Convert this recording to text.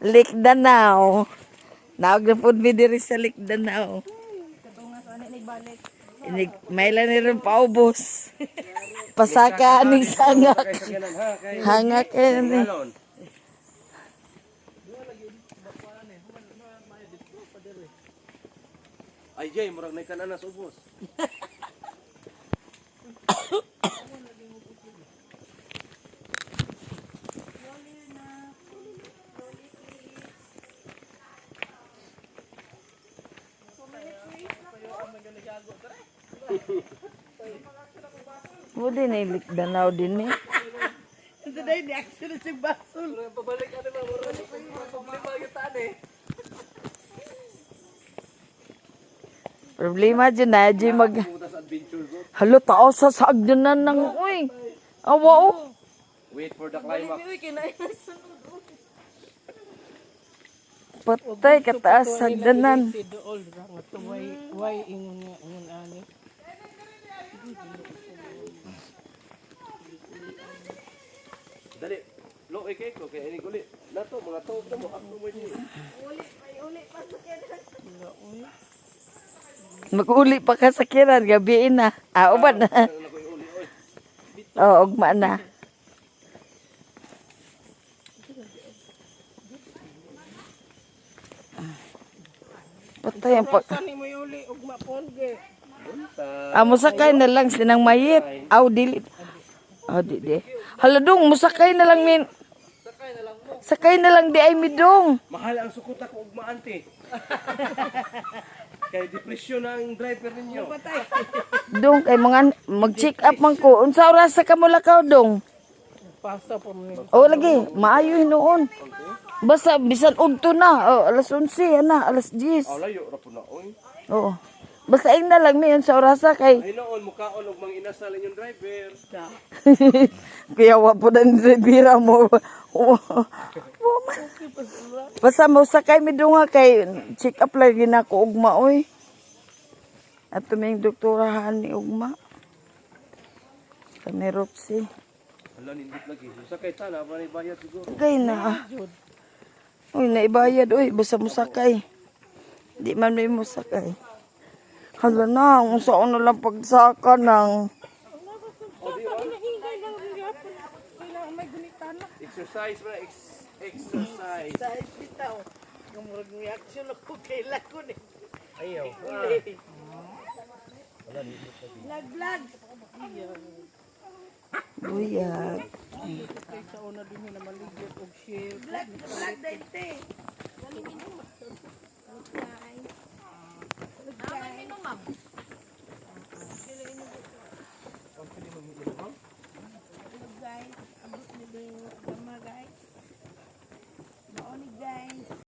Likdanaw. Naog na po mi diri sa Likdanaw. May lang ni rin paubos. Pasaka ni sangak. Hangak ni. Ay, jay, murag na ikananas ubos. Muli na Likdanaw din eh. Ito na yung action na si Basol. Pabalik ka naman, murag problema yung tani. Problema dyan na, dyan mag... Pumunta sa adventure zone. Halo, tao sa sagdanan ng... Uy, awa o. Wait for the climax. Patay, kataas sagdanan. Why ingon nga, ingon ani. Dali. Lo, ikay ko. Kaya ini kulit. Nato, mga to. Mo, ako mo yun. Mag-uli pa ka sa kiran, gabiin na. Uban na. Oo, ugma na. Patay ang pag... Saan mo yung uli, ugma ponge. Musakay na lang sinang mayit. Dili. Di. Haladong, musakay na lang min. Sakay na lang di ay midong. Mahal ang sukot ako ugma ante. Kaya depresyon na ang driver ninyo. Dong, kay mga mag-check up man ko. Unsa oras sa kamulakaw, dong? Pasta po mo. Lagi, maayo noon. Basta, bisan udto na. Alas 11, ana, alas 10. Layo, rapo na. Oy. Oo. Basta ing na lang miyon sa orasa kay Ay noon, mukhaon og mang inasal yung driver. kaya wa po na bira mo. Basta mo sakay mi dunga kay check up lagi na ko ugma oy. At tuming doktorahan ni ugma. Kani Roxy. Hala, nindot lagi. Sa kay tana, pa ni bayad siguro. Kay na. Uy, naibayad oy, basta mo sakay. Di man may mo sakay. Hala na, unsa na lang pagsaka ng Exercise ba? Exercise. Dahil bitaw. Kamurag reaction ako kay lako ni. Ayaw. Lag. buyag. Kay sa una din na maligyan og share. Lag dayte.